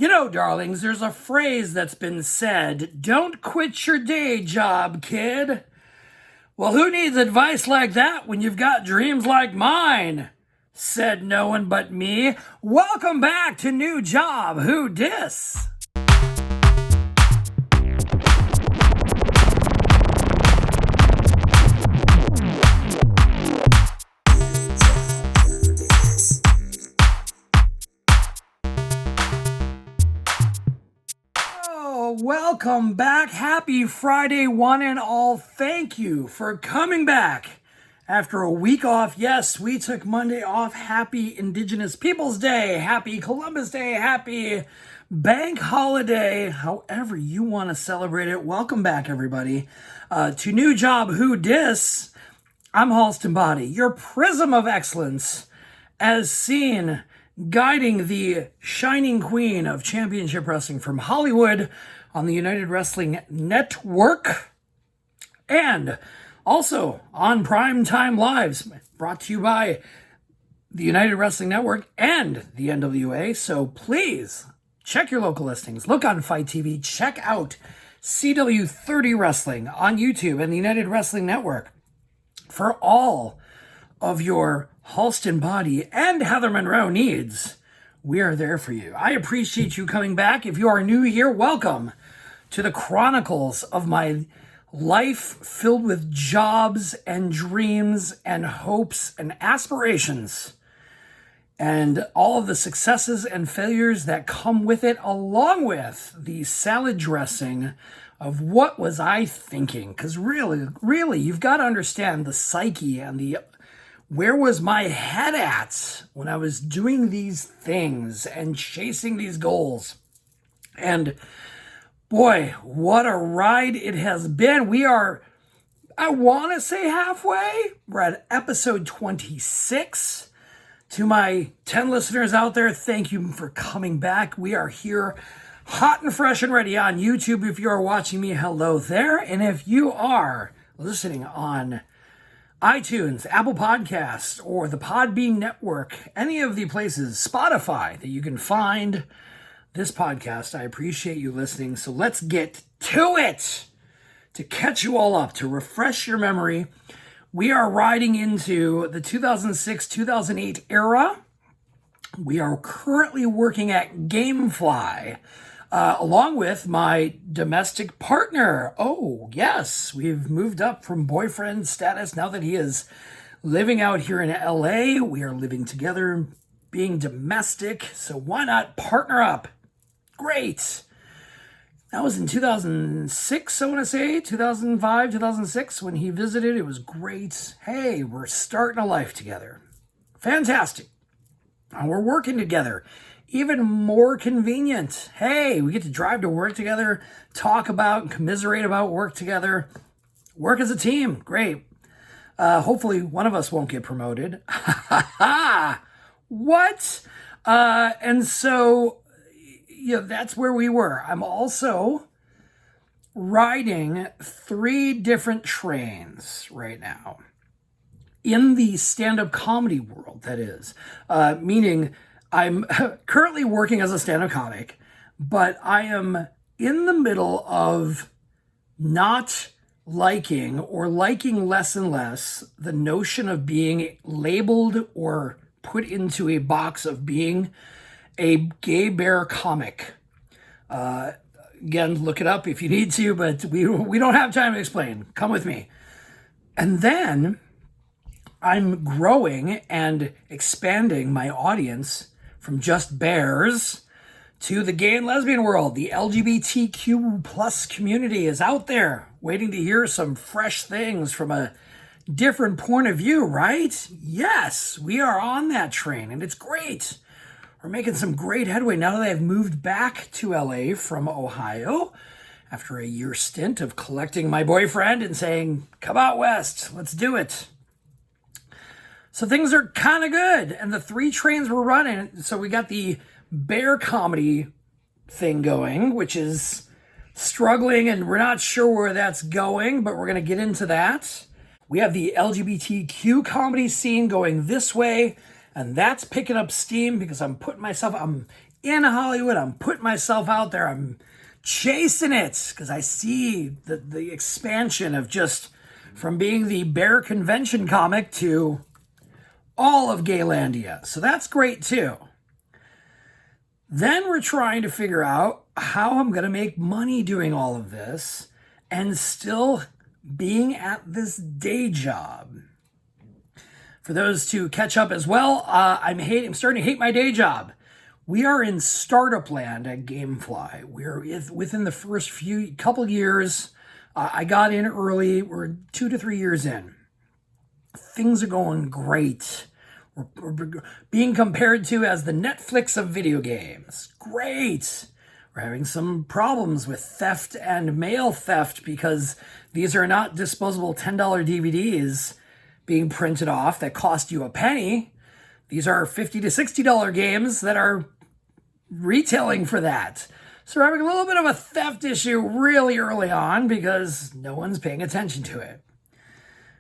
You know, darlings, there's a phrase that's been said, don't quit your day job, kid. Well, who needs advice like that when you've got dreams like mine? Said no one but me. Welcome back to New Job, Who Dis? Welcome back. Happy Friday, one and all. Thank you for coming back after a week off. Yes, we took Monday off. Happy Indigenous Peoples Day. Happy Columbus Day. Happy Bank Holiday. However you want to celebrate it. Welcome back, everybody, to New Job Who Dis. I'm Halston Boddy, your prism of excellence, as seen guiding the shining queen of championship wrestling from Hollywood on the United Wrestling Network, and also on Primetime Lives, brought to you by the United Wrestling Network and the NWA. So please check your local listings. Look on Fight TV. Check out CW30 Wrestling on YouTube and the United Wrestling Network for all of your Halston Boddy and Heather Monroe needs. We are there for you. I appreciate you coming back. If you are new here, welcome to the chronicles of my life filled with jobs and dreams and hopes and aspirations and all of the successes and failures that come with it, along with the salad dressing of what was I thinking. Because really, you've got to understand the psyche and the where was my head at when I was doing these things and chasing these goals. And boy, what a ride it has been. We are, I want to say halfway. We're at episode 26. To my 10 listeners out there, thank you for coming back. We are here hot and fresh and ready on YouTube. If you are watching me, hello there. And if you are listening on iTunes, Apple Podcasts, or the Podbean Network, any of the places, Spotify, that you can find this podcast, I appreciate you listening. So let's get to it. To catch you all up, to refresh your memory, we are riding into the 2006-2008 era. We are currently working at Gamefly, along with my domestic partner. Oh, yes, we've moved up from boyfriend status now that he is living out here in LA. We are living together, being domestic, so why not partner up? Great. That was in 2006, I want to say, 2005, 2006, when he visited. It was great. Hey, we're starting a life together. Fantastic. And we're working together. Even more convenient. Hey, we get to drive to work together, talk about and commiserate about work together. Work as a team. Great. Hopefully one of us won't get promoted. What? And so, that's where we were. I'm also riding 3 different trains right now in the stand-up comedy world, that is. Meaning I'm currently working as a stand-up comic, but I am in the middle of not liking or liking less and less the notion of being labeled or put into a box of being a gay bear comic. Again, look it up if you need to, but we don't have time to explain. Come with me. And then I'm growing and expanding my audience from just bears to the gay and lesbian world. The LGBTQ plus community is out there waiting to hear some fresh things from a different point of view, right? Yes, we are on that train, and it's great. We're making some great headway now that I've moved back to LA from Ohio after a year stint of collecting my boyfriend and saying, come out west, let's do it. So things are kind of good. And the 3 trains we're running, so we got the bear comedy thing going, which is struggling and we're not sure where that's going, but we're going to get into that. We have the LGBTQ comedy scene going this way. And that's picking up steam because I'm in Hollywood. I'm putting myself out there. I'm chasing it because I see the expansion of just from being the Bear Convention comic to all of Gaylandia. So that's great too. Then we're trying to figure out how I'm going to make money doing all of this and still being at this day job. For those to catch up as well, I'm starting to hate my day job. We are in startup land at Gamefly. We're within the first couple years. I got in early. We're 2 to 3 years in. Things are going great. We're being compared to as the Netflix of video games. Great. We're having some problems with theft and mail theft because these are not disposable $10 DVDs being printed off that cost you a penny. These are $50 to $60 games that are retailing for that. So we're having a little bit of a theft issue really early on because no one's paying attention to it.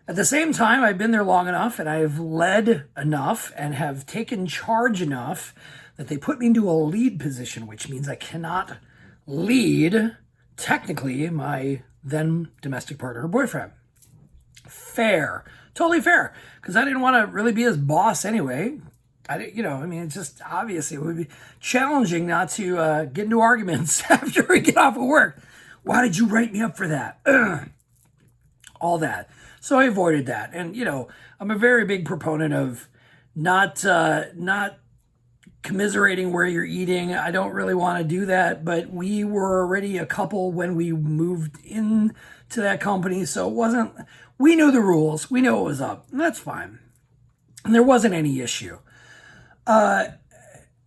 At the same time, I've been there long enough and I've led enough and have taken charge enough that they put me into a lead position, which means I cannot lead, technically, my then domestic partner or boyfriend. Fair. Totally fair. Because I didn't want to really be his boss anyway. It's just obviously it would be challenging not to get into arguments after we get off of work. Why did you write me up for that? All that. So I avoided that. And, I'm a very big proponent of not commiserating where you're eating. I don't really want to do that, but we were already a couple when we moved into that company. So we knew the rules. We knew what was up. And that's fine. And there wasn't any issue. And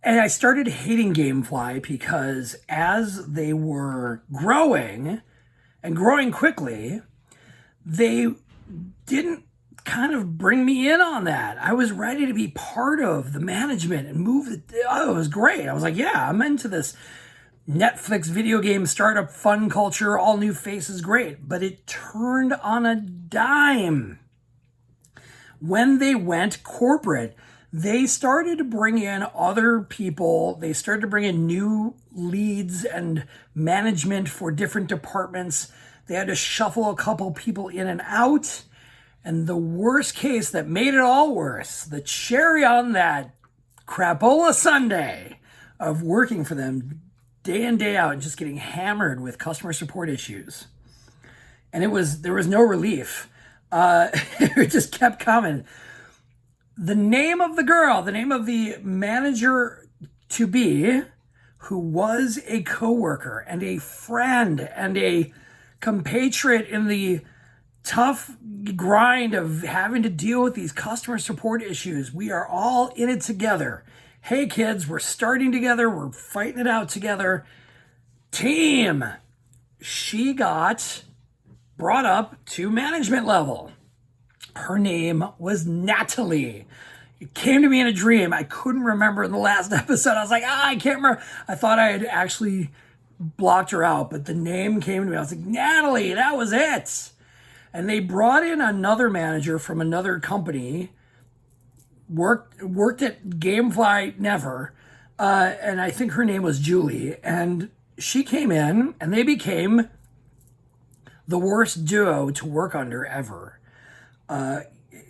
I started hating Gamefly because as they were growing and growing quickly, they didn't kind of bring me in on that. I was ready to be part of the management and move it. Oh, it was great. I was like, yeah, I'm into this Netflix video game startup fun culture, all new faces, great. But it turned on a dime. When they went corporate, they started to bring in other people. They started to bring in new leads and management for different departments. They had to shuffle a couple people in and out. And the worst case that made it all worse, the cherry on that crapola sundae of working for them day in, day out and just getting hammered with customer support issues. And there was no relief. It just kept coming. The name of the girl, the name of the manager to be, who was a coworker and a friend and a compatriot in the tough grind of having to deal with these customer support issues. We are all in it together. Hey kids, we're starting together. We're fighting it out together. Team. She got brought up to management level. Her name was Natalie. It came to me in a dream. I couldn't remember in the last episode. I was like, I can't remember. I thought I had actually blocked her out, but the name came to me. I was like, Natalie, that was it. And they brought in another manager from another company, worked at Gamefly never, and I think her name was Julie. And she came in, and they became the worst duo to work under ever.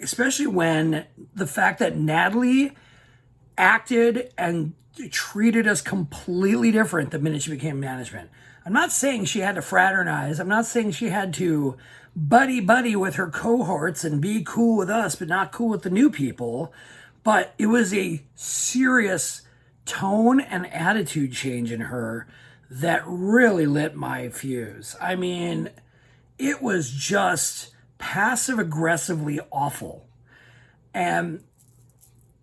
Especially when the fact that Natalie acted and treated us completely different the minute she became management. I'm not saying she had to fraternize. I'm not saying she had to buddy with her cohorts and be cool with us, but not cool with the new people. But it was a serious tone and attitude change in her that really lit my fuse. I mean, it was just passive aggressively awful. And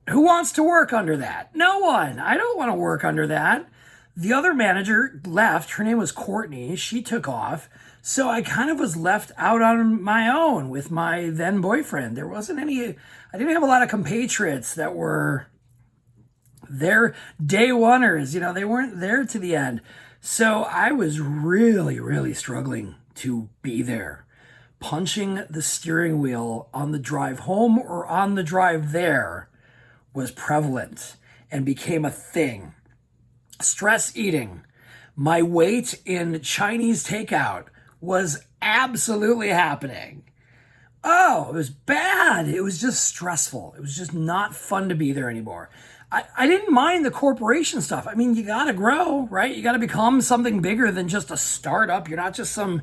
who wants to work under that? No one. I don't want to work under that. The other manager left. Her name was Courtney. She took off. So I kind of was left out on my own with my then boyfriend. There wasn't any, I didn't have a lot of compatriots that were there day oneers. They weren't there to the end. So I was really, really struggling to be there. Punching the steering wheel on the drive home or on the drive there was prevalent and became a thing. stress eating. My weight in Chinese takeout was absolutely happening. Oh, it was bad. It was just stressful. It was just not fun to be there anymore. I didn't mind the corporation stuff. I mean, you got to grow, right? You got to become something bigger than just a startup. You're not just some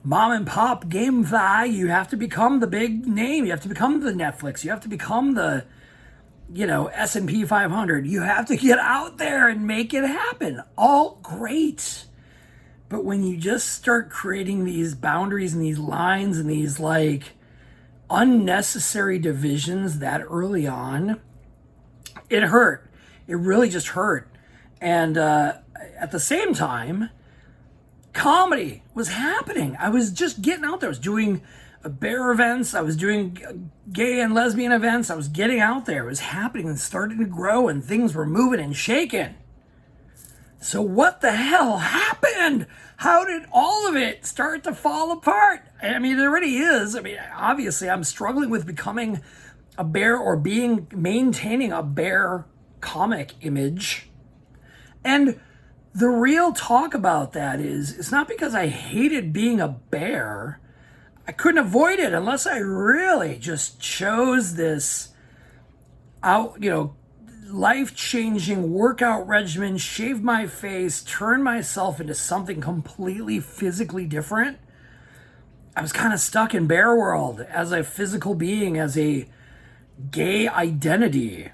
mom and pop Gamefly. You have to become the big name. You have to become the Netflix. You have to become the, S&P 500. You have to get out there and make it happen. All great. But when you just start creating these boundaries and these lines and these unnecessary divisions that early on, it hurt. It really just hurt. And at the same time, comedy was happening. I was just getting out there. I was doing bear events. I was doing gay and lesbian events. I was getting out there. It was happening and starting to grow, and things were moving and shaking. So what the hell happened? How did all of it start to fall apart? I mean, it already is. I mean, obviously, I'm struggling with becoming a bear or maintaining a bear comic image. And the real talk about that is, it's not because I hated being a bear. I couldn't avoid it unless I really just chose this life-changing workout regimen, shaved my face, turned myself into something completely physically different. I was kind of stuck in bear world as a physical being, as a gay identity.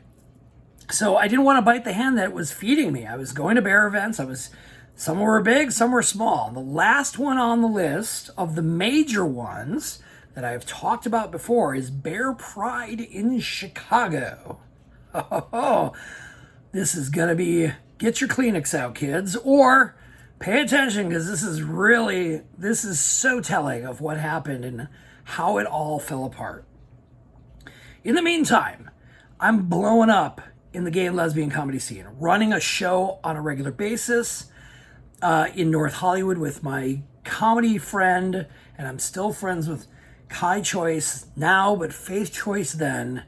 So I didn't want to bite the hand that was feeding me. I was going to bear events. Some were big, some were small. The last one on the list of the major ones that I've talked about before is Bear Pride in Chicago. Oh, this is going to be, get your Kleenex out, kids, or pay attention, because this is so telling of what happened and how it all fell apart. In the meantime, I'm blowing up in the gay and lesbian comedy scene, running a show on a regular basis in North Hollywood with my comedy friend, and I'm still friends with Kai Choice now, but Faith Choice then.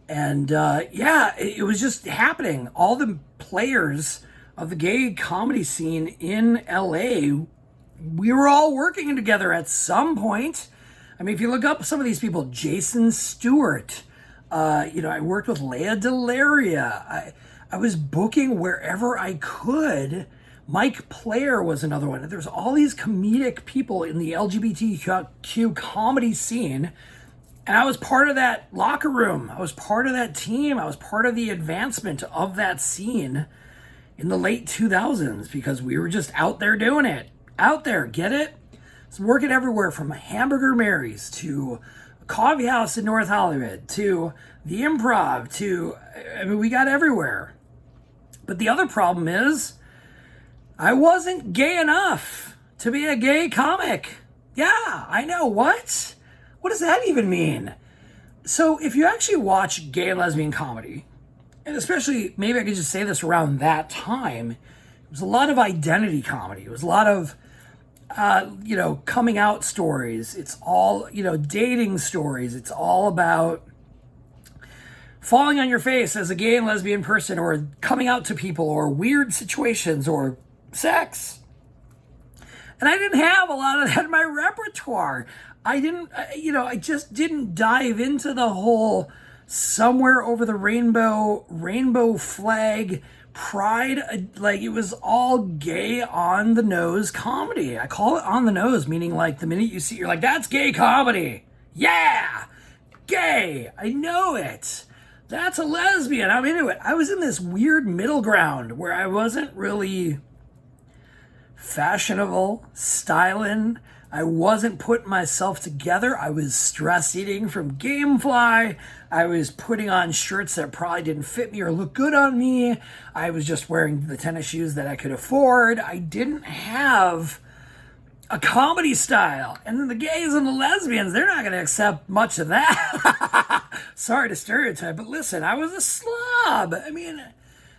And it was just happening. All the players of the gay comedy scene in LA, we were all working together at some point. I mean, if you look up some of these people, Jason Stewart, I worked with Leia Delaria. I was booking wherever I could. Mike Player was another one. There's all these comedic people in the LGBTQ comedy scene. And I was part of that locker room. I was part of that team. I was part of the advancement of that scene in the late 2000s because we were just out there doing it. Out there, get it? So working everywhere from Hamburger Mary's to a coffee house in North Hollywood to the Improv we got everywhere. But the other problem is I wasn't gay enough to be a gay comic. Yeah, I know. What? What does that even mean? So if you actually watch gay and lesbian comedy, and especially, maybe I could just say this around that time, it was a lot of identity comedy. It was a lot of, coming out stories. It's all, dating stories. It's all about falling on your face as a gay and lesbian person, or coming out to people, or weird situations, or sex. And I didn't have a lot of that in my repertoire. I just didn't dive into the whole somewhere over the rainbow flag, pride, it was all gay on the nose comedy. I call it on the nose, meaning the minute you see it, you're like, that's gay comedy. Yeah, gay. I know it. That's a lesbian. I'm into it. I was in this weird middle ground where I wasn't really fashionable, styling. I wasn't putting myself together. I was stress eating from Gamefly. I was putting on shirts that probably didn't fit me or look good on me. I was just wearing the tennis shoes that I could afford. I didn't have a comedy style. And then the gays and the lesbians, they're not going to accept much of that. Sorry to stereotype, but listen, I was a slob. I mean,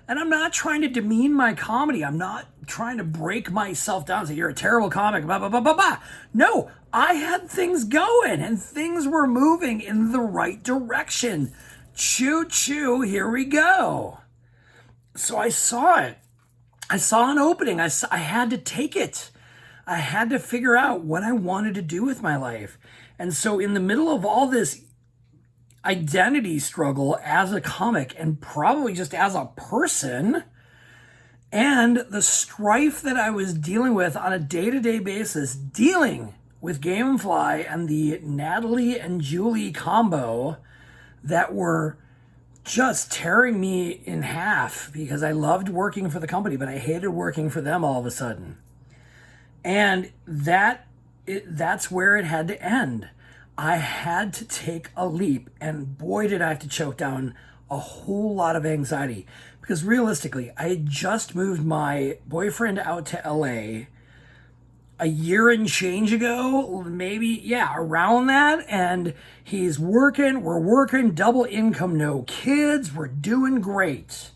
and I'm not trying to demean my comedy. I'm not trying to break myself down and say, you're a terrible comic, blah, blah, blah, blah, blah. No, I had things going and things were moving in the right direction. Choo choo, here we go. So I saw it. I saw an opening. I had to take it. I had to figure out what I wanted to do with my life. And so in the middle of all this identity struggle as a comic and probably just as a person, and the strife that I was dealing with on a day-to-day basis, dealing with Gamefly and the Natalie and Julie combo that were just tearing me in half because I loved working for the company, but I hated working for them all of a sudden. And that's where it had to end. I had to take a leap, and boy, did I have to choke down a whole lot of anxiety. Because realistically, I had just moved my boyfriend out to LA a year and change ago, maybe, yeah, around that. And he's working, we're working, double income, no kids, we're doing great.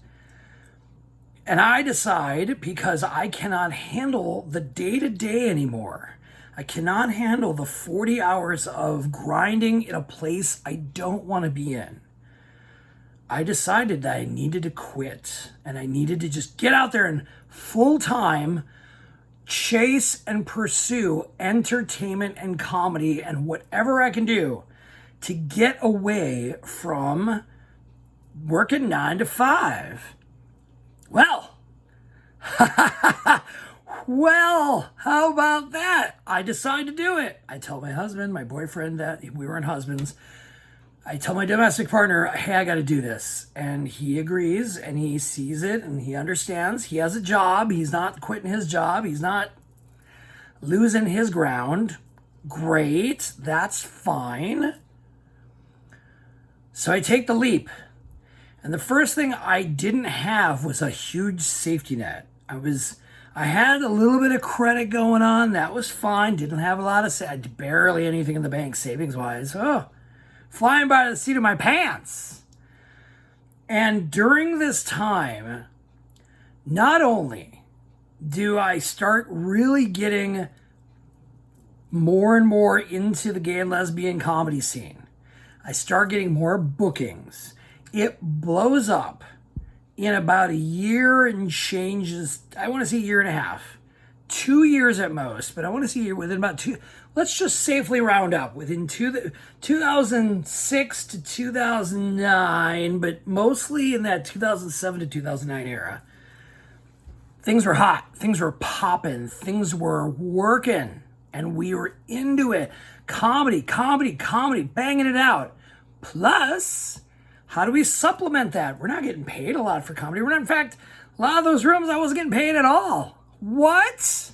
And I decide, because I cannot handle the day-to-day anymore, I cannot handle the 40 hours of grinding in a place I don't want to be in. I decided that I needed to quit, and I needed to just get out there and full-time chase and pursue entertainment and comedy and whatever I can do to get away from working 9 to 5. Well, well, how about that? I decide to do it. I tell my husband, my boyfriend, that we weren't husbands. I tell my domestic partner, hey, I got to do this. And he agrees, and he sees it, and he understands. He has a job. He's not quitting his job. He's not losing his ground. Great. That's fine. So I take the leap. And the first thing I didn't have was a huge safety net. I had a little bit of credit going on. That was fine. Didn't have a lot of, barely anything in the bank savings-wise. Oh, flying by the seat of my pants. And during this time, not only do I start really getting more and more into the gay and lesbian comedy scene, I start getting more bookings. It blows up in about a year and changes. I want to say a year and a half, 2 years at most, but I want to see within about two. Let's just safely round up within 2006 to 2009, but mostly in that 2007 to 2009 era. Things were hot. Things were popping. Things were working, and we were into it. Comedy, banging it out. Plus, how do we supplement that? We're not getting paid a lot for comedy. In fact, a lot of those rooms I wasn't getting paid at all. What?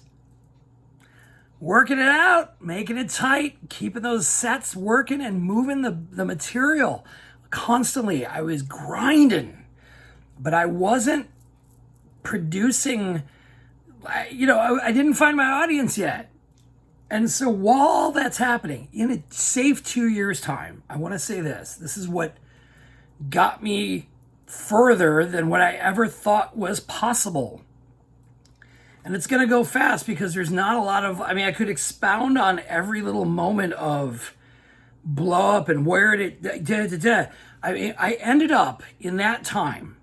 Working it out, making it tight, keeping those sets working and moving the material constantly. I was grinding, but I wasn't producing, I didn't find my audience yet. And so while that's happening, in a safe 2 years' time, I want to say this. This is what got me further than what I ever thought was possible. And it's going to go fast because there's not a lot of, I could expound on every little moment of blow up and where it, I ended up in that time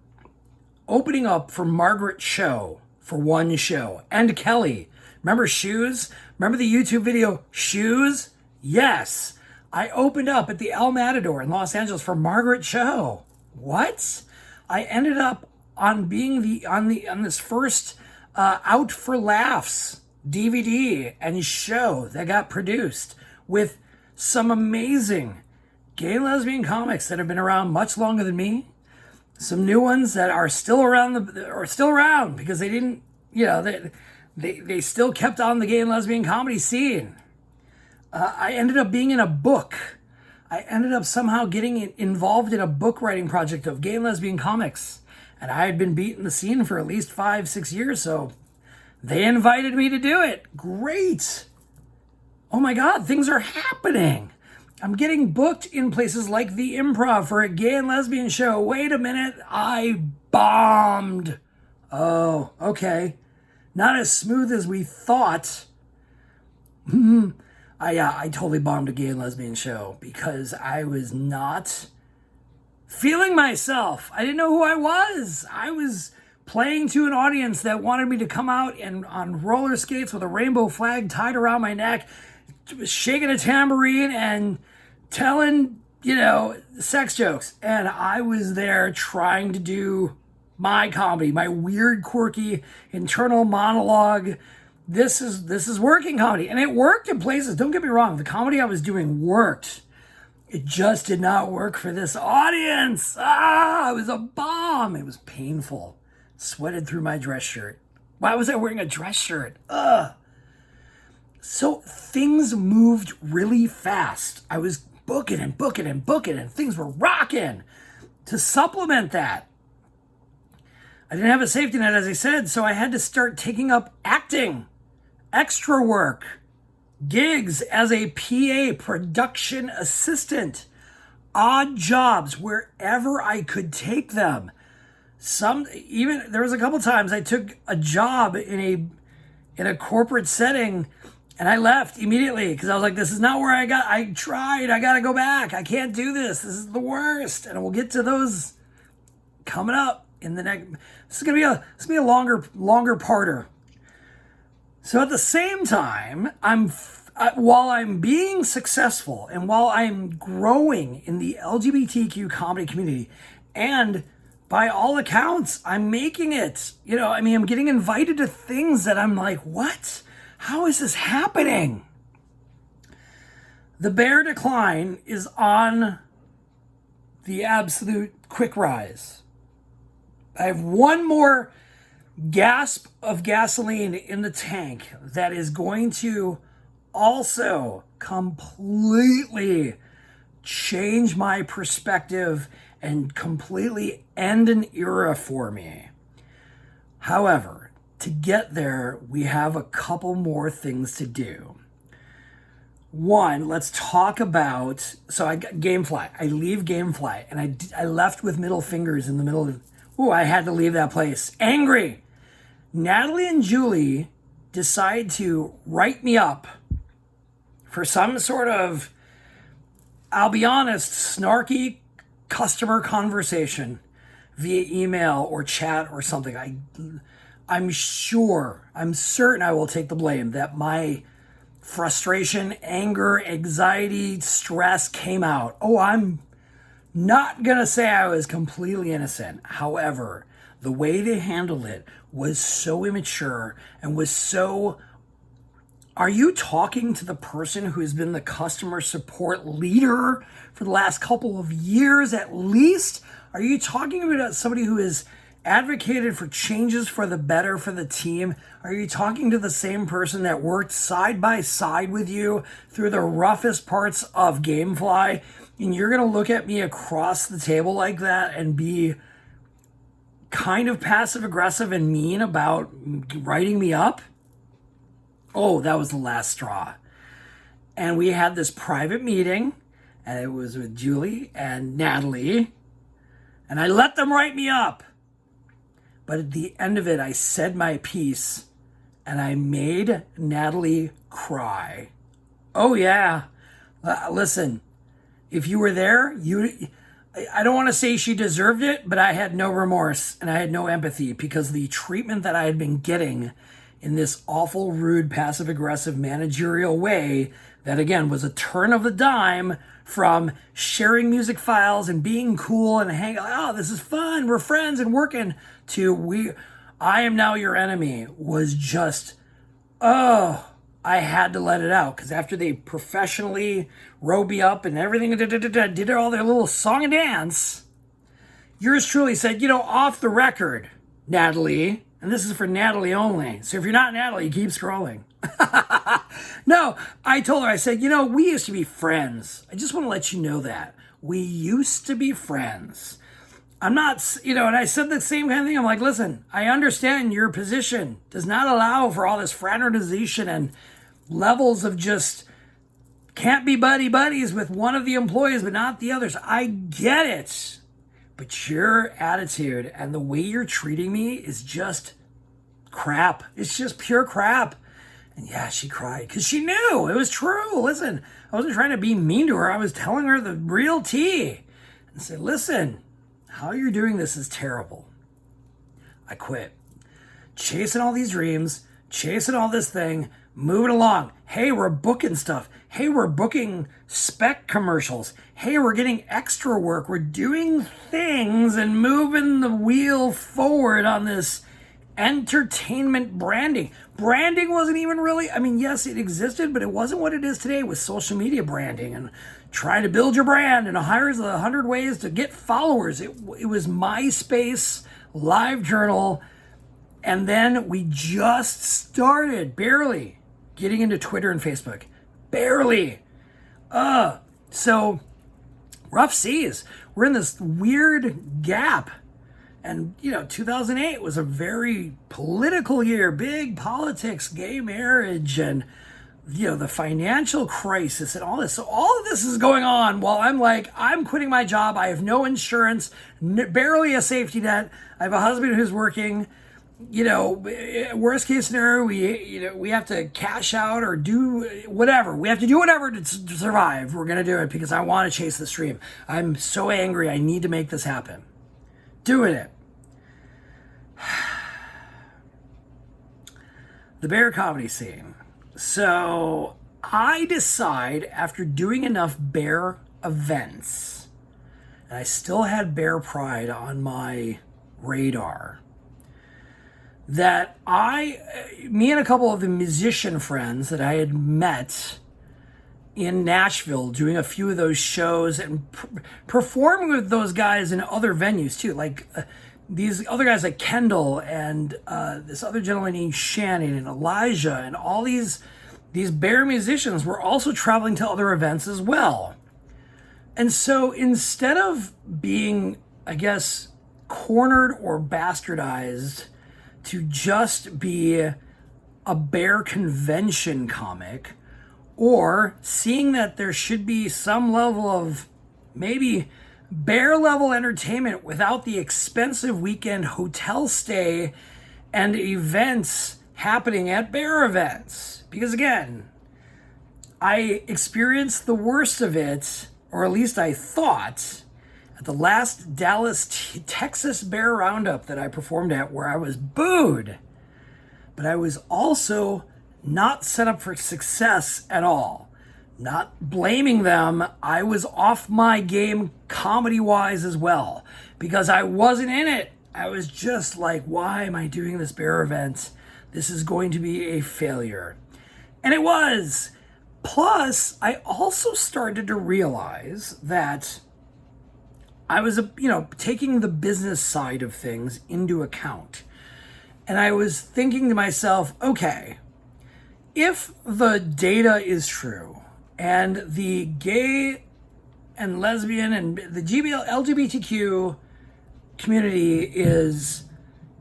opening up for Margaret Cho for one show and Kelly. Remember Shoes? Remember the YouTube video Shoes? Yes. I opened up at the El Matador in Los Angeles for Margaret Cho. What? I ended up on being on this first Out for Laughs DVD and show that got produced with some amazing gay and lesbian comics that have been around much longer than me. Some new ones that are still around because they didn't, they still kept on the gay and lesbian comedy scene. I ended up being in a book. I ended up somehow getting involved in a book writing project of gay and lesbian comics. And I had been beating the scene for at least 5-6 years, so they invited me to do it. Great. Oh my God, things are happening. I'm getting booked in places like the Improv for a gay and lesbian show. Wait a minute, I bombed. Oh, okay. Not as smooth as we thought. I totally bombed a gay and lesbian show because I was not feeling myself. I didn't know who I was. I was playing to an audience that wanted me to come out and on roller skates with a rainbow flag tied around my neck, shaking a tambourine and telling, sex jokes. And I was there trying to do my comedy, my weird, quirky internal monologue. This is working comedy. And it worked in places. Don't get me wrong. The comedy I was doing worked. It just did not work for this audience. It was a bomb. It was painful. Sweated through my dress shirt. Why was I wearing a dress shirt? So things moved really fast. I was booking and things were rocking. To supplement that, I didn't have a safety net, as I said, so I had to start taking up acting, extra work, gigs as a PA, production assistant, odd jobs wherever I could take them. There was a couple times I took a job in a corporate setting and I left immediately because I was like, this is not where I tried, I gotta go back. I can't do this. This is the worst. And we'll get to those coming up in the next. This is gonna be a longer parter. So at the same time, while I'm being successful and while I'm growing in the LGBTQ comedy community, and by all accounts, I'm making it. I'm getting invited to things that I'm like, what? How is this happening? The bear decline is on the absolute quick rise. I have one more gasp of gasoline in the tank that is going to also completely change my perspective and completely end an era for me. However, to get there, we have a couple more things to do. One, let's talk about, so I got Gamefly. I leave Gamefly, and I left with middle fingers in the middle of, I had to leave that place. Angry. Natalie and Julie decide to write me up for some sort of, I'll be honest, snarky customer conversation via email or chat or something. I'm certain I will take the blame that my frustration, anger, anxiety, stress came out. I'm not going to say I was completely innocent. However, the way they handled it was so immature and was so... Are you talking to the person who has been the customer support leader for the last couple of years at least? Are you talking about somebody who has advocated for changes for the better for the team? Are you talking to the same person that worked side by side with you through the roughest parts of Gamefly? And you're going to look at me across the table like that and be kind of passive aggressive and mean about writing me up? That was the last straw. And we had this private meeting, and it was with Julie and Natalie, and I let them write me up. But at the end of it, I said my piece, and I made Natalie cry. Oh, yeah. Listen, if you were there, I don't want to say she deserved it, but I had no remorse, and I had no empathy, because the treatment that I had been getting in this awful, rude, passive-aggressive managerial way that, again, was a turn of the dime from sharing music files and being cool and hanging out, this is fun, we're friends and working, to I am now your enemy, was just, I had to let it out. Because after they professionally wrote me up and everything, did all their little song and dance, yours truly said, off the record, Natalie, and this is for Natalie only. So if you're not Natalie, keep scrolling. No, I told her, I said, we used to be friends. I just want to let you know that. We used to be friends. I'm not, and I said the same kind of thing. I'm like, listen, I understand your position does not allow for all this fraternization and levels of just can't be buddies with one of the employees, but not the others. I get it. But your attitude and the way you're treating me is just crap. It's just pure crap. And yeah, she cried because she knew it was true. Listen, I wasn't trying to be mean to her. I was telling her the real tea and said, listen, how you're doing this is terrible. I quit. Chasing all these dreams, chasing all this thing, moving along. Hey, we're booking stuff. Hey, we're booking spec commercials. Hey, we're getting extra work. We're doing things and moving the wheel forward on this entertainment branding. Branding wasn't even really, I mean, yes, it existed, but it wasn't what it is today with social media branding and trying to build your brand and hires 100 ways to get followers. It was MySpace, LiveJournal, and then we just started barely getting into Twitter and Facebook. Barely. So rough seas. We're in this weird gap. And, 2008 was a very political year, big politics, gay marriage, and, the financial crisis and all this. So all of this is going on while I'm quitting my job. I have no insurance, barely a safety net. I have a husband who's working. Worst case scenario, we have to cash out or do whatever. We have to do whatever to survive. We're going to do it because I want to chase this dream. I'm so angry. I need to make this happen. Doing it. The bear comedy scene. So I decide after doing enough bear events, and I still had bear pride on my radar, that me and a couple of the musician friends that I had met in Nashville doing a few of those shows and performing with those guys in other venues too, like these other guys like Kendall and this other gentleman named Shannon and Elijah, and all these bear musicians were also traveling to other events as well. And so instead of being, I guess, cornered or bastardized to just be a bear convention comic, or seeing that there should be some level of maybe bear level entertainment without the expensive weekend hotel stay and events happening at bear events. Because again, I experienced the worst of it, or at least I thought, at the last Dallas, Texas Bear Roundup that I performed at, where I was booed. But I was also not set up for success at all. Not blaming them. I was off my game comedy-wise as well, because I wasn't in it. I was just like, why am I doing this bear event? This is going to be a failure. And it was. Plus, I also started to realize that I was, taking the business side of things into account. And I was thinking to myself, okay, if the data is true and the gay and lesbian and the LGBTQ community is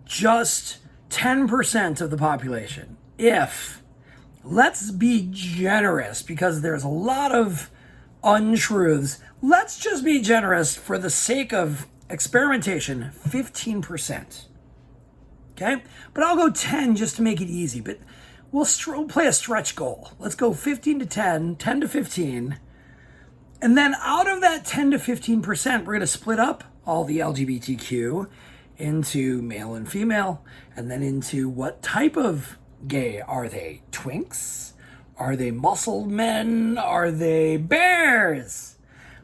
just 10% of the population, let's be generous, because there's a lot of untruths. Let's just be generous for the sake of experimentation, 15%. Okay? But I'll go 10 just to make it easy. But we'll play a stretch goal. Let's go 15 to 10, 10 to 15. And then out of that 10 to 15%, we're going to split up all the LGBTQ into male and female, and then into what type of gay. Are they twinks? Are they muscled men? Are they bears?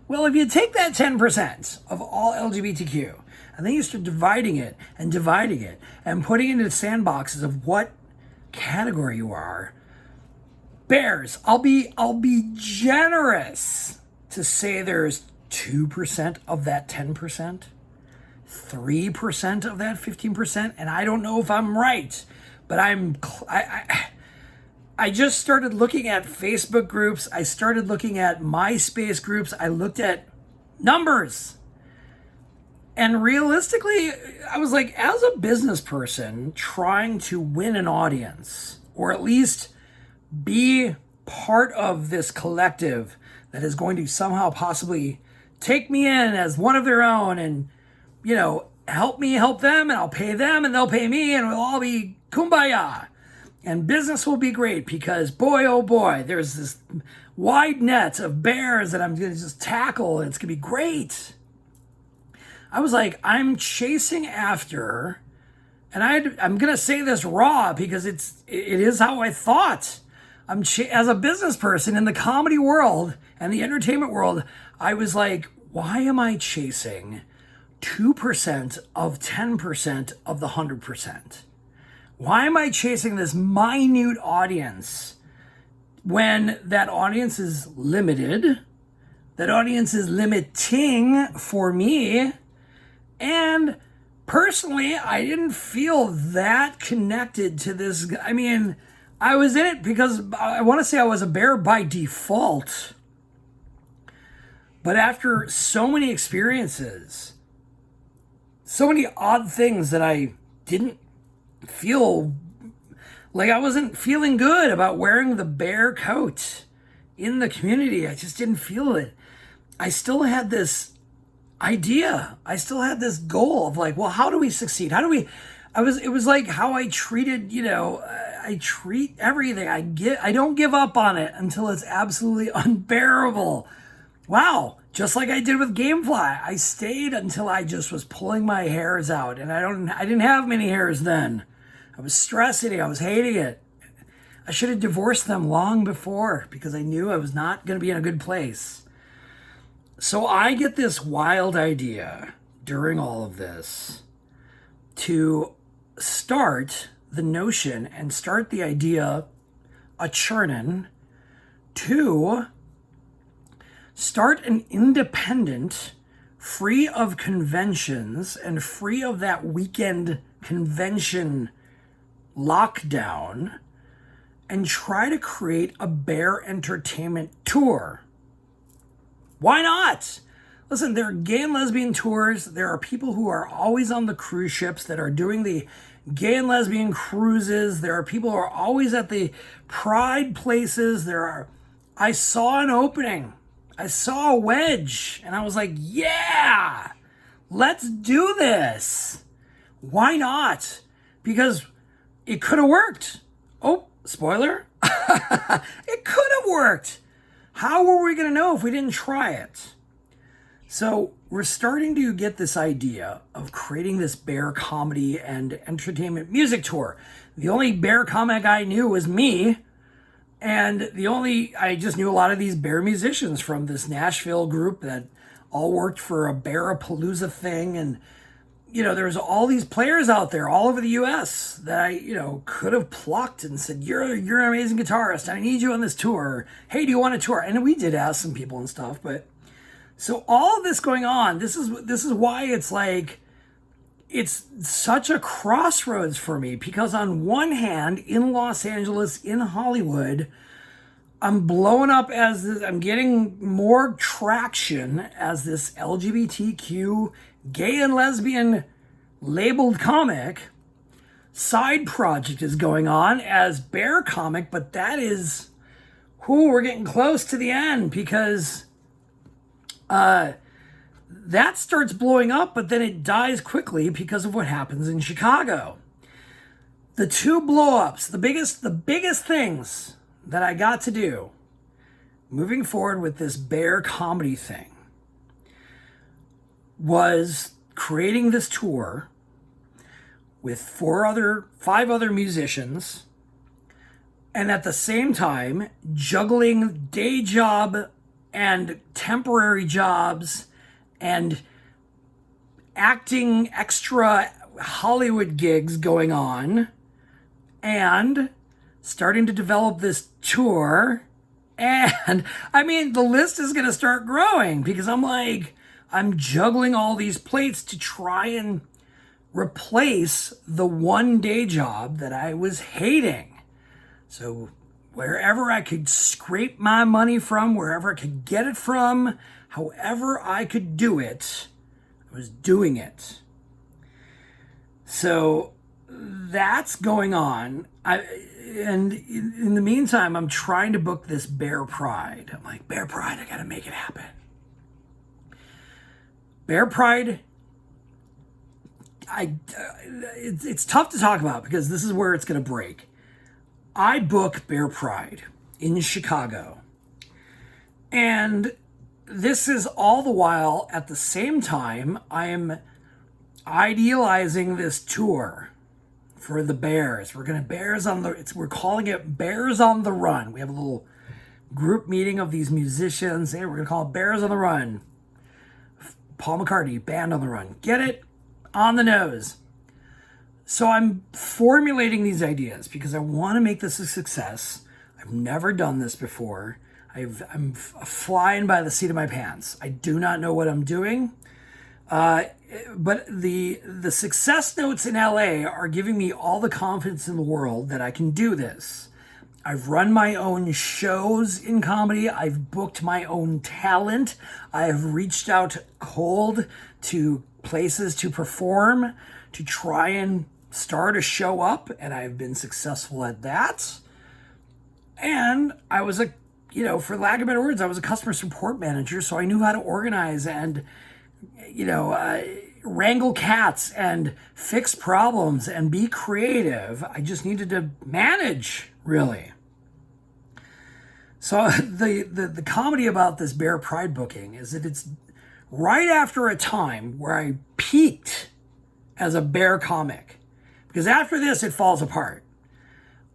Well, if you take that 10% of all LGBTQ, and then you start dividing it and putting it into sandboxes of what category you are, bears, I'll be generous to say there's 2% of that 10%, 3% of that 15%, and I don't know if I'm right, but I just started looking at Facebook groups. I started looking at MySpace groups. I looked at numbers. And realistically, I was like, as a business person trying to win an audience, or at least be part of this collective that is going to somehow possibly take me in as one of their own and, help me help them, and I'll pay them and they'll pay me, and we'll all be kumbaya. And business will be great because, boy, oh boy, there's this wide net of bears that I'm going to just tackle, and it's going to be great. I was like, I'm chasing after And I'm going to say this raw because it is how I thought. As a business person in the comedy world and the entertainment world, I was like, why am I chasing 2% of 10% of the 100%? Why am I chasing this minute audience when that audience is limited? That audience is limiting for me. And personally, I didn't feel that connected to this. I mean, I was in it because I want to say I was a bear by default. But after so many experiences, so many odd things that I didn't feel like, I wasn't feeling good about wearing the bear coat in the community. I just didn't feel it. I still had this idea. I still had this goal of like, well, how do we succeed? It was like how I treated, I treat everything. I don't give up on it until it's absolutely unbearable. Wow. Just like I did with Gamefly. I stayed until I just was pulling my hairs out, and I didn't have many hairs then. I was stressing. I was hating it. I should have divorced them long before because I knew I was not going to be in a good place. So I get this wild idea during all of this to start the notion and start the idea a churnin' to start an independent, free of conventions and free of that weekend convention lockdown, and try to create a bear entertainment tour. Why not? Listen, there are gay and lesbian tours. There are people who are always on the cruise ships that are doing the gay and lesbian cruises. There are people who are always at the pride places. I saw an opening. I saw a wedge, and I was like, yeah, let's do this. Why not? Because it could have worked. Oh, spoiler. It could have worked. How were we going to know if we didn't try it? So we're starting to get this idea of creating this bear comedy and entertainment music tour. The only bear comic I knew was me. And I just knew a lot of these bear musicians from this Nashville group that all worked for a Bearapalooza thing. And, there's all these players out there all over the U.S. that I, could have plucked and said, you're an amazing guitarist. I need you on this tour. Hey, do you want a tour? And we did ask some people and stuff. But so all of this going on, this is why it's like, it's such a crossroads for me, because on one hand, in Los Angeles, in Hollywood, I'm blowing up I'm getting more traction as this LGBTQ gay and lesbian labeled comic. Side project is going on as bear comic, but we're getting close to the end because that starts blowing up, but then it dies quickly because of what happens in Chicago. The two blow-ups, the biggest things that I got to do moving forward with this bear comedy thing was creating this tour with 5 other musicians, and at the same time juggling day job and temporary jobs and acting extra Hollywood gigs going on, and starting to develop this tour. And I mean, the list is going to start growing because I'm juggling all these plates to try and replace the one day job that I was hating. So wherever I could scrape my money from, wherever I could get it from, however I could do it, I was doing it. So that's going on. And in the meantime, I'm trying to book this Bear Pride. I'm like, Bear Pride, I gotta make it happen. Bear Pride, it's tough to talk about because this is where it's gonna break. I book Bear Pride in Chicago. And this is all the while, at the same time, I am idealizing this tour for the Bears. We're calling it Bears on the Run. We have a little group meeting of these musicians. Hey, we're going to call it Bears on the Run. Paul McCartney, Band on the Run. Get it? On the nose. So I'm formulating these ideas because I want to make this a success. I've never done this before. I'm flying by the seat of my pants. I do not know what I'm doing. But the success notes in LA are giving me all the confidence in the world that I can do this. I've run my own shows in comedy. I've booked my own talent. I have reached out cold to places to perform, to try and start a show up, and I've been successful at that. And I was for lack of better words, I was a customer support manager, so I knew how to organize and, wrangle cats and fix problems and be creative. I just needed to manage, really. So the comedy about this Bear Pride booking is that it's right after a time where I peaked as a bear comic. Because after this, it falls apart.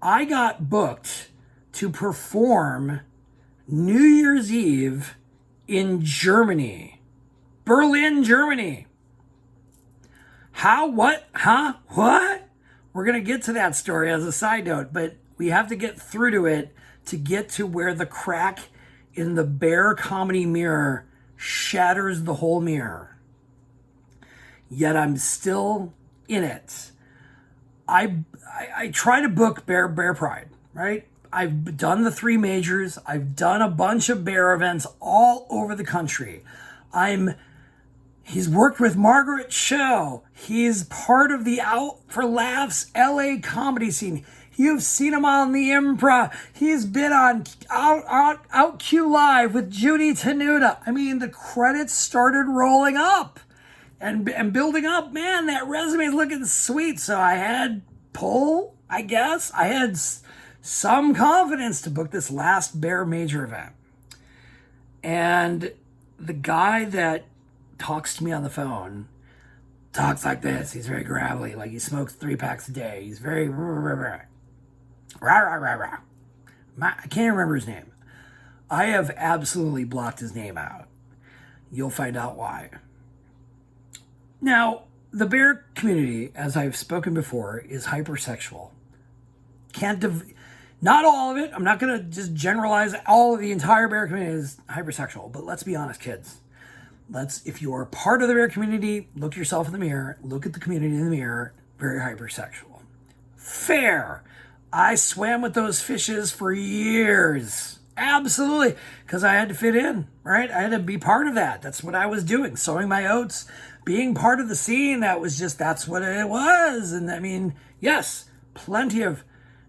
I got booked to perform New Year's Eve in Germany. Berlin, Germany. How? What? Huh? What? We're going to get to that story as a side note, but we have to get through to it to get to where the crack in the bear comedy mirror shatters the whole mirror. Yet I'm still in it. I try to book Bear Pride, right? I've done the 3 majors. I've done a bunch of bear events all over the country. He's worked with Margaret Cho. He's part of the Out for Laughs LA comedy scene. You've seen him on the Improv. He's been on Out Q Live with Judy Tenuta. I mean, the credits started rolling up and building up. Man, that resume is looking sweet. So I had pull, I guess. I had some confidence to book this last Bear major event. And the guy that talks to me on the phone talks like this. He's very gravelly, like he smokes 3 packs a day. He's very I can't remember his name. I have absolutely blocked his name out. You'll find out why. Now, the bear community, as I've spoken before, is hypersexual. Not all of it. I'm not going to just generalize all of the entire bear community is hypersexual, but let's be honest, kids. If you are part of the bear community, look yourself in the mirror, look at the community in the mirror, very hypersexual. Fair. I swam with those fishes for years. Absolutely. Because I had to fit in, right? I had to be part of that. That's what I was doing. Sowing my oats, being part of the scene. That's what it was. And I mean, yes, plenty of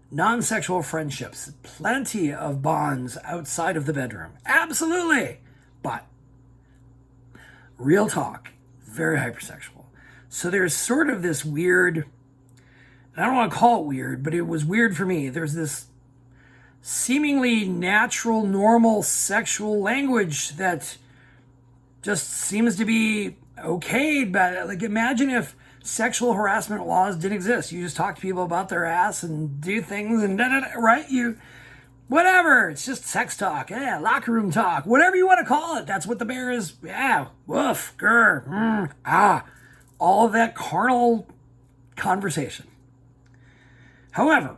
non-sexual friendships, plenty of bonds outside of the bedroom. Absolutely. But real talk, very hypersexual. So there's sort of this weird, I don't want to call it weird, but it was weird for me. There's this seemingly natural, normal sexual language that just seems to be okayed. But like, imagine if sexual harassment laws didn't exist. You just talk to people about their ass and do things and right? Whatever. It's just sex talk. Yeah, locker room talk. Whatever you want to call it. That's what the bear is. Yeah, woof, grr, all of that carnal conversation. However,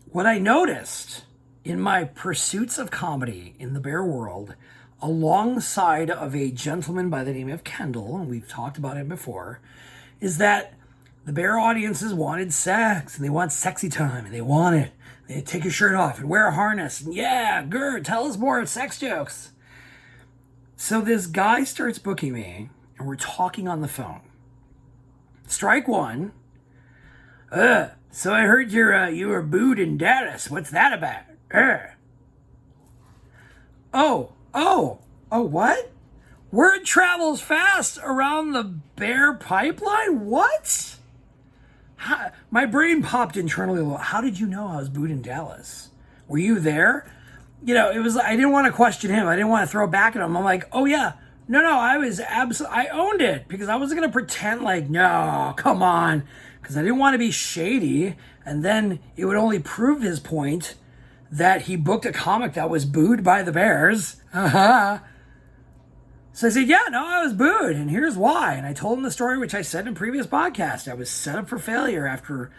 what I noticed in my pursuits of comedy in the bear world, alongside of a gentleman by the name of Kendall, and we've talked about him before, is that the bear audiences wanted sex, and they want sexy time, and they want it. They take your shirt off and wear a harness, and yeah, grr, tell us more sex jokes. So this guy starts booking me, and we're talking on the phone. Strike one. So I heard you were booed in Dallas. What's that about? Oh, what? Word travels fast around the bear pipeline? What? My brain popped internally a little. How did you know I was booed in Dallas? Were you there? It was, I didn't want to question him. I didn't want to throw back at him. I'm like, oh yeah. No, I was I owned it because I wasn't going to pretend like, no, come on. because I didn't want to be shady, and then it would only prove his point that he booked a comic that was booed by the Bears. So I said, yeah, no, I was booed, and here's why. And I told him the story, which I said in previous podcasts. I was set up for failure after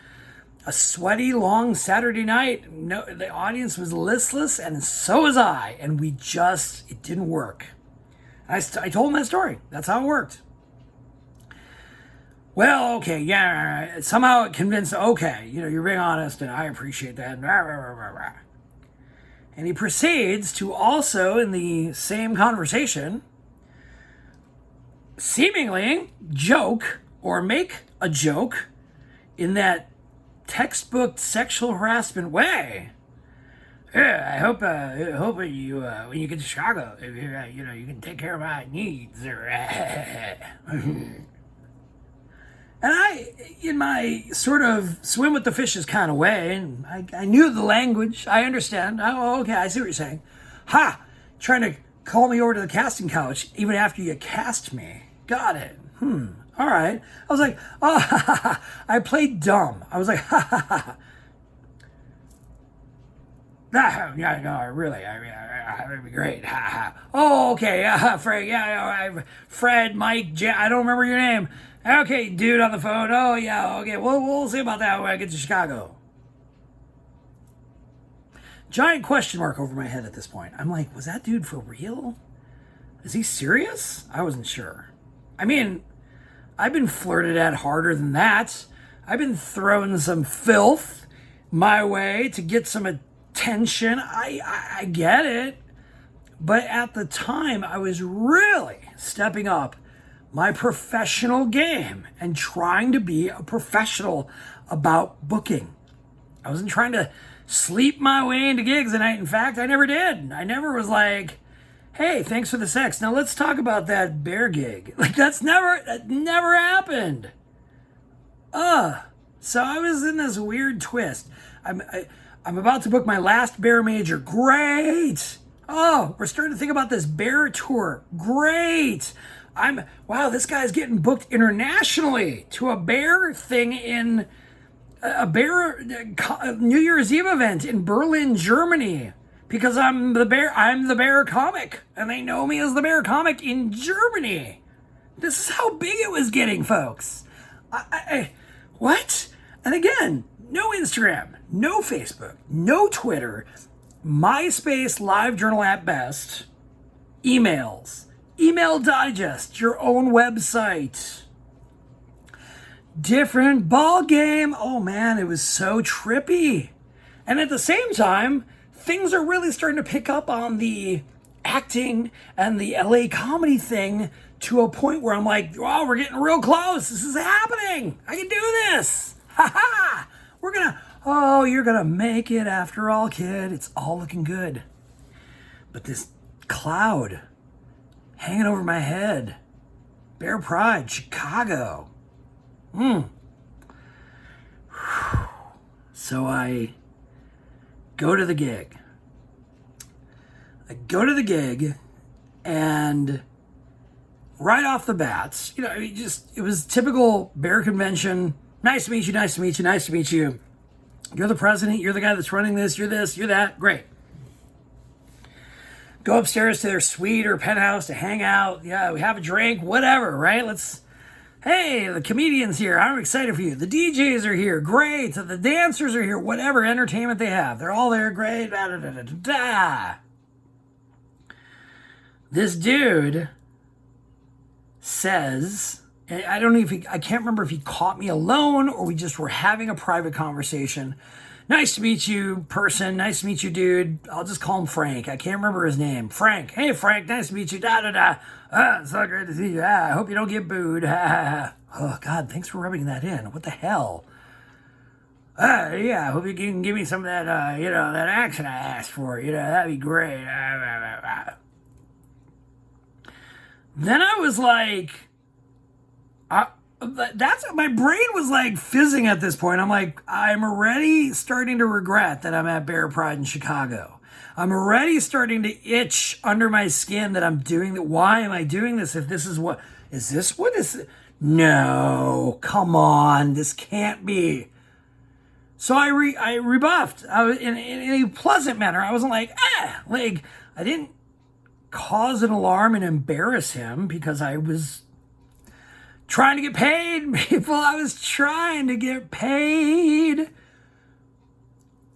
a sweaty, long Saturday night. No, the audience was listless, and so was I. And it didn't work. I told him that story. That's how it worked. Well, okay, yeah, somehow it convinced, okay, you're being honest, and I appreciate that. And he proceeds to also, in the same conversation, seemingly joke or make a joke in that textbook sexual harassment way. Yeah, I hope you when you get to Chicago, if you can take care of my needs. And I, in my sort of swim with the fishes kind of way, and I knew the language. I understand. Oh, okay, I see what you're saying. Ha! Trying to call me over to the casting couch even after you cast me. Got it. All right. I was like, oh, I played dumb. I was like, yeah, no, really, it'd be great. Oh, okay, Frank, yeah, Fred, Mike, I don't remember your name. Okay, dude on the phone. Oh, yeah, okay, we'll see about that when I get to Chicago. Giant question mark over my head at this point. I'm like, was that dude for real? Is he serious? I wasn't sure. I mean, I've been flirted at harder than that. I've been throwing some filth my way to get some attention. I get it. But at the time, I was really stepping up my professional game and trying to be a professional about booking. I wasn't trying to sleep my way into gigs, and in fact, I never did. I never was like, hey, thanks for the sex. Now let's talk about that bear gig. Like, that never happened. So I was in this weird twist. I'm about to book my last bear major. Great. Oh, we're starting to think about this bear tour. Great. Wow, this guy's getting booked internationally to a bear thing in a bear New Year's Eve event in Berlin, Germany. Because I'm the bear comic, and they know me as the bear comic in Germany. This is how big it was getting, folks. What? And again, no Instagram, no Facebook, no Twitter, MySpace, LiveJournal at best, emails, email digest, your own website. Different ball game. Oh man, it was so trippy. And at the same time, things are really starting to pick up on the acting and the LA comedy thing to a point where I'm like, wow, we're getting real close. This is happening. I can do this. Ha ha. You're gonna make it after all, kid. It's all looking good. But this cloud hanging over my head, Bear Pride, Chicago. So I go to the gig. And right off the bats, it was typical bear convention. Nice to meet you, nice to meet you, nice to meet you. You're the president, you're the guy that's running this, you're that, great. Go upstairs to their suite or penthouse to hang out. Yeah, we have a drink, whatever, right? Hey, the comedian's here. I'm excited for you. The DJs are here. Great. The dancers are here. Whatever entertainment they have. They're all there. Great. Da, da, da, da, da. This dude says, I can't remember if he caught me alone or we just were having a private conversation. Nice to meet you, person. Nice to meet you, dude. I'll just call him Frank. I can't remember his name. Frank. Hey, Frank. Nice to meet you. Da, da, da. It's so great to see you. I hope you don't get booed. Oh, God. Thanks for rubbing that in. What the hell? Yeah. I hope you can give me some of that, that action I asked for. That'd be great. Then I was like, my brain was like fizzing at this point. I'm like, I'm already starting to regret that I'm at Bear Pride in Chicago. I'm already starting to itch under my skin that I'm doing that. Why am I doing this? If this is what is this? What is it? no, come on, this can't be. So I rebuffed in a pleasant manner. I wasn't like, like, I didn't cause an alarm and embarrass him because I was trying to get paid, people. I was trying to get paid.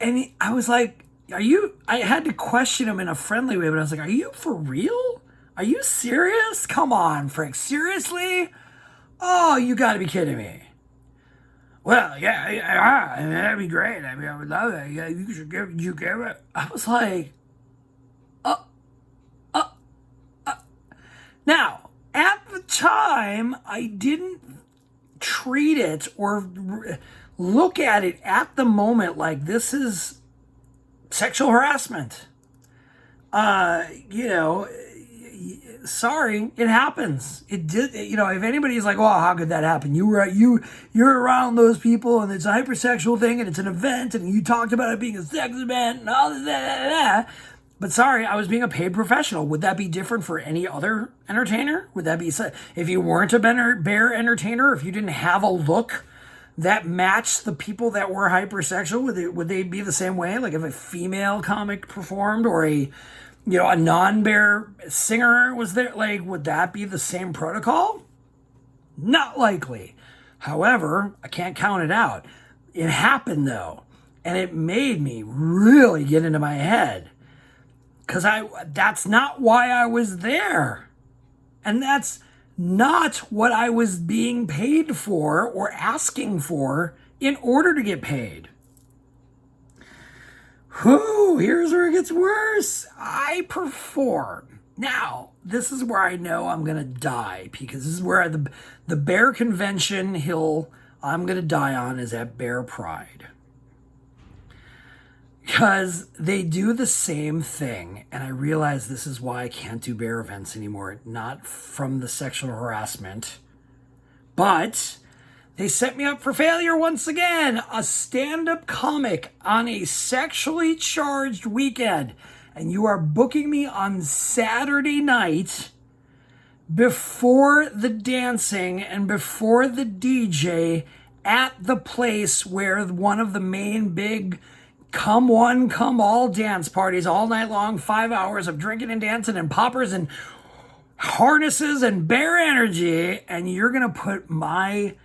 And I was like, I had to question him in a friendly way, but I was like, are you for real? Are you serious? Come on, Frank, seriously? Oh, you gotta be kidding me. Well, yeah, that'd be great. I mean, I would love it. Yeah, you give it. I was like, Now, at the time, I didn't treat it or look at it at the moment like this is sexual harassment. Sorry, it happens. It did. If anybody's like, "Oh, how could that happen?" You're around those people, and it's a hypersexual thing, and it's an event, and you talked about it being a sex event, and all that. But sorry, I was being a paid professional. Would that be different for any other entertainer? Would that be if you weren't a bear entertainer, if you didn't have a look that matched the people that were hypersexual, would they be the same way? Like if a female comic performed or a non-bear singer was there, like, would that be the same protocol? Not likely. However, I can't count it out. It happened though, and it made me really get into my head. Because that's not why I was there. And that's not what I was being paid for or asking for in order to get paid. Here's where it gets worse. I perform. Now, this is where I know I'm going to die, because this is where the bear convention hill I'm going to die on is at Bear Pride. Because they do the same thing, and I realize this is why I can't do bear events anymore. Not from the sexual harassment, but they set me up for failure once again. A stand-up comic on a sexually charged weekend, and you are booking me on Saturday night before the dancing and before the DJ at the place where one of the main big come one, come all dance parties all night long, 5 hours of drinking and dancing and poppers and harnesses and bear energy, and you're going to put my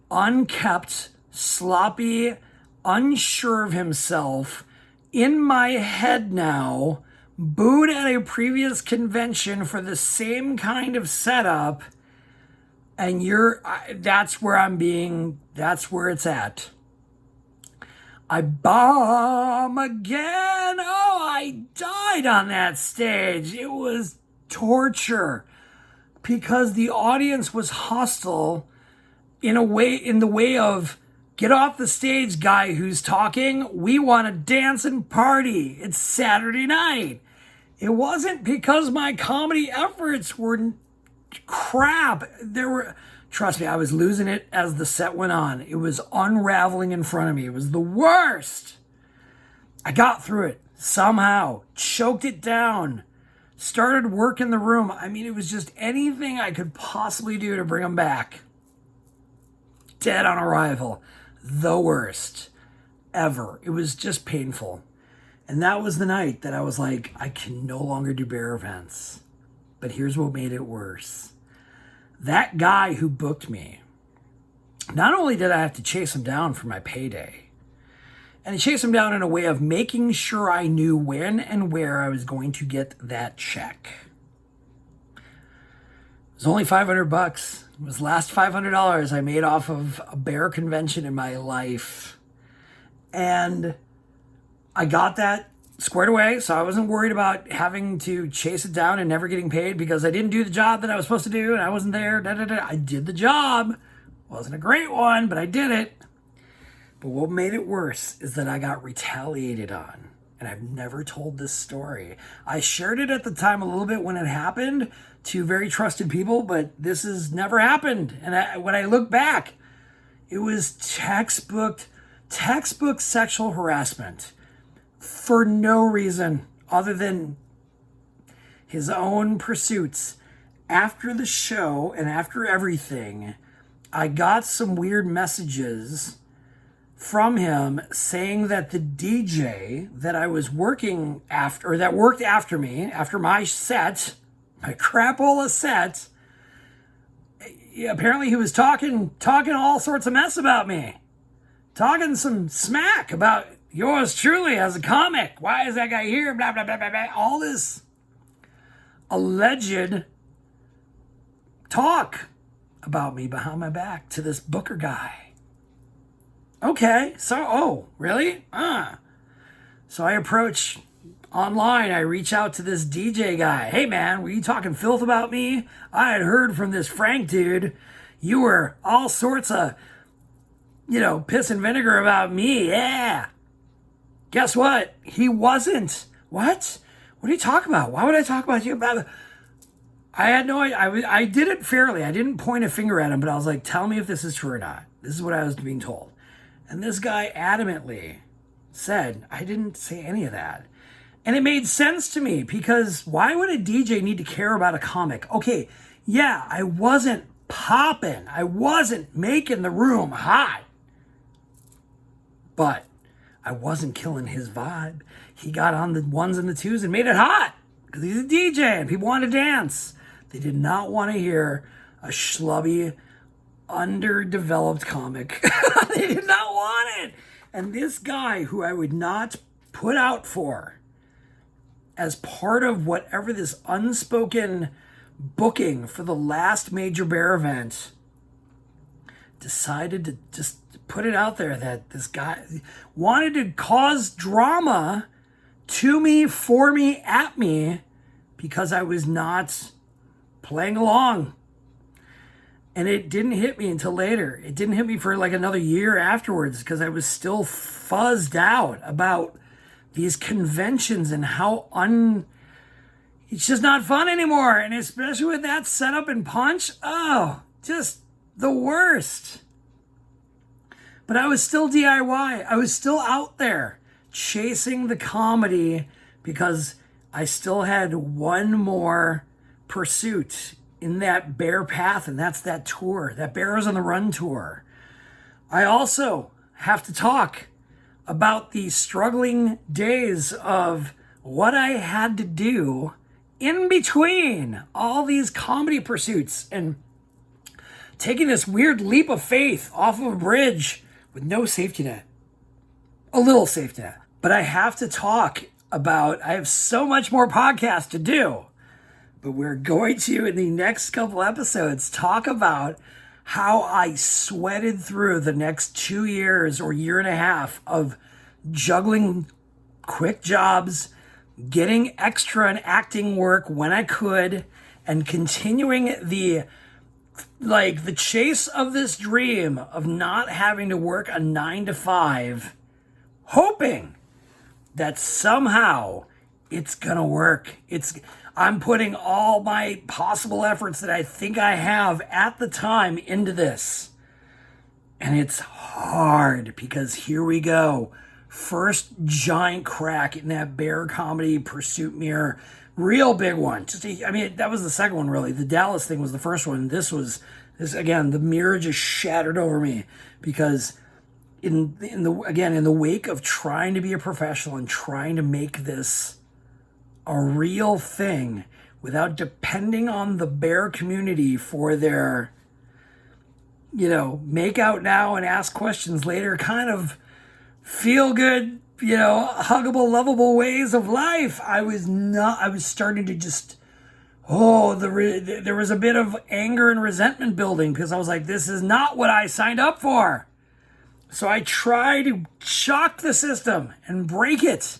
unkept, sloppy, unsure of himself in my head now, booed at a previous convention for the same kind of setup, and that's where it's at. I bomb again. Oh, I died on that stage. It was torture because the audience was hostile in the way of, get off the stage, guy who's talking. We want to dance and party. It's Saturday night. It wasn't because my comedy efforts were crap. Trust me, I was losing it as the set went on. It was unraveling in front of me. It was the worst. I got through it somehow, choked it down, started working the room. I mean, it was just anything I could possibly do to bring them back. Dead on arrival. The worst ever. It was just painful. And that was the night that I was like, I can no longer do bear events. But here's what made it worse. That guy who booked me, not only did I have to chase him down for my payday, and chase him down in a way of making sure I knew when and where I was going to get that check. It was only $500. It was the last $500 I made off of a bear convention in my life. And I got that squared away, so I wasn't worried about having to chase it down and never getting paid because I didn't do the job that I was supposed to do and I wasn't there. I did the job. Wasn't a great one, but I did it. But what made it worse is that I got retaliated on. And I've never told this story. I shared it at the time a little bit when it happened to very trusted people, but this has never happened. And when I look back, it was textbook sexual harassment. For no reason other than his own pursuits. After the show and after everything, I got some weird messages from him saying that the DJ that I was working after, or that worked after me, after my set, my crapola set, apparently he was talking all sorts of mess about me. Talking some smack about yours truly as a comic. Why is that guy here? Blah, blah, blah, blah, blah. All this alleged talk about me behind my back to this Booker guy. Okay, so, really? So I approach online, I reach out to this DJ guy. Hey man, were you talking filth about me? I had heard from this Frank dude, you were all sorts of, piss and vinegar about me, yeah. Guess what? He wasn't. What? What are you talking about? Why would I talk about you? I had no idea. I did it fairly. I didn't point a finger at him, but I was like, tell me if this is true or not. This is what I was being told. And this guy adamantly said, I didn't say any of that. And it made sense to me because why would a DJ need to care about a comic? Okay, yeah, I wasn't popping. I wasn't making the room hot. But I wasn't killing his vibe. He got on the ones and the twos and made it hot because he's a DJ and people want to dance. They did not want to hear a schlubby, underdeveloped comic. They did not want it. And this guy who I would not put out for as part of whatever this unspoken booking for the last major bear event decided to just put it out there that this guy wanted to cause drama to me, for me, at me, because I was not playing along. And it didn't hit me until later. It didn't hit me for like another year afterwards because I was still fuzzed out about these conventions and how it's just not fun anymore. And especially with that setup and punch, just the worst. But I was still DIY. I was still out there chasing the comedy because I still had one more pursuit in that bear path, and that's that tour, that Bears on the Run tour. I also have to talk about the struggling days of what I had to do in between all these comedy pursuits and taking this weird leap of faith off of a bridge with no safety net. A little safety net. But I have to talk about, I have so much more podcast to do, but we're going to, in the next couple episodes, talk about how I sweated through the next 2 years or year and a half of juggling quick jobs, getting extra and acting work when I could, and continuing the chase of this dream of not having to work a 9 to 5, hoping that somehow it's gonna work. I'm putting all my possible efforts that I think I have at the time into this. And it's hard because here we go. First giant crack in that bear comedy pursuit mirror. Real big one. That was the second one, really. The Dallas thing was the first one. This again, the mirror just shattered over me because in the wake of trying to be a professional and trying to make this a real thing without depending on the bear community for their, make out now and ask questions later kind of feel good, huggable, lovable ways of life. I was starting to just, there was a bit of anger and resentment building because I was like, this is not what I signed up for. So I try to shock the system and break it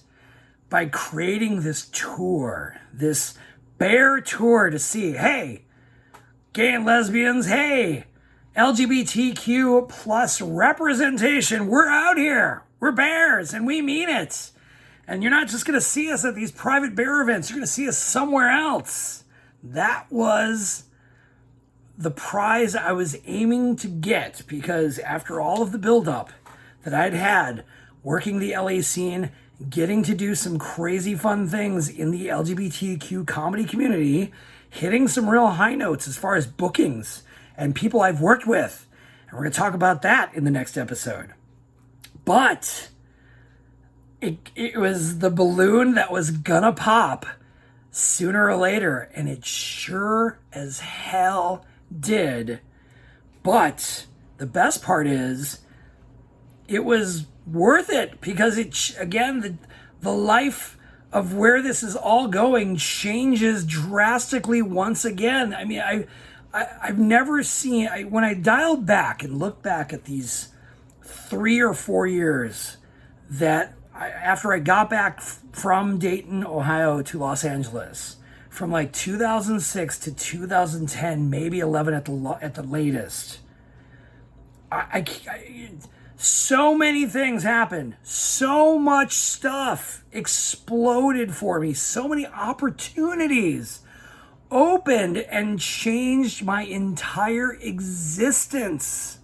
by creating this tour, this bear tour to see, hey, gay and lesbians, hey, LGBTQ plus representation, we're out here. We're bears and we mean it. And you're not just going to see us at these private bear events. You're going to see us somewhere else. That was the prize I was aiming to get because after all of the buildup that I'd had working the LA scene, getting to do some crazy fun things in the LGBTQ comedy community, hitting some real high notes as far as bookings and people I've worked with we're going to talk about that in the next episode. But it was the balloon that was gonna pop sooner or later, and it sure as hell did. But the best part is it was worth it, because the life of where this is all going changes drastically once again. I mean, I've never seen, when I dialed back and looked back at these 3 or 4 years after I got back from Dayton, Ohio to Los Angeles, from like 2006 to 2010, maybe 11 at the latest. So many things happened. So much stuff exploded for me. So many opportunities opened and changed my entire existence.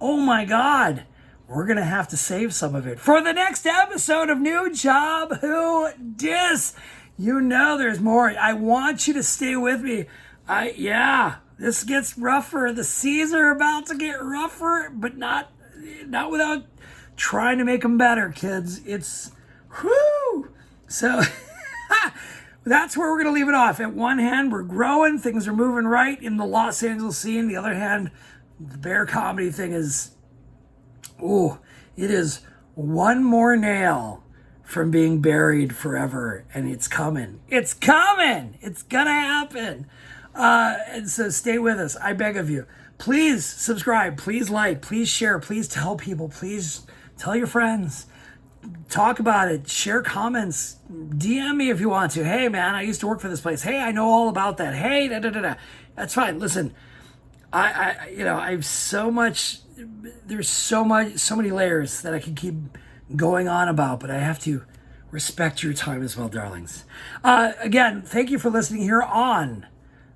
Oh my God. We're going to have to save some of it for the next episode of New Job Who Dis. You know there's more. I want you to stay with me. This gets rougher. The seas are about to get rougher, but not without trying to make them better, kids. It's whoo. So that's where we're going to leave it off. At one hand, we're growing. Things are moving right in the Los Angeles scene. The other hand, the bear comedy thing is, it is one more nail from being buried forever, and it's coming. It's coming. It's gonna happen. And so stay with us. I beg of you. Please subscribe. Please like. Please share. Please tell people. Please tell your friends. Talk about it. Share comments. DM me if you want to. Hey, man, I used to work for this place. Hey, I know all about that. Hey, That's fine. Listen, I've so much. There's so many layers that I can keep going on about, but I have to respect your time as well, darlings. Again, thank you for listening here on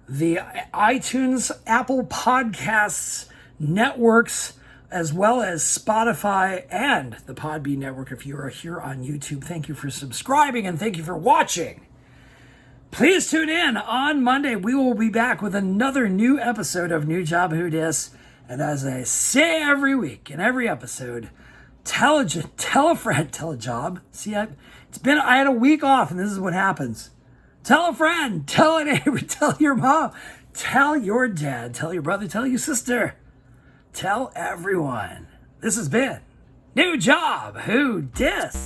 the iTunes, Apple Podcasts networks, as well as Spotify and the Podbean network. If you are here on YouTube, thank you for subscribing and thank you for watching. Please tune in on Monday. We will be back with another new episode of New Job Who Dis. And as I say every week in every episode, tell a friend, tell a job. See, I had a week off, and this is what happens. Tell a friend, tell a neighbor, tell your mom, tell your dad, tell your brother, tell your sister, tell everyone. This has been New Job Who Dis.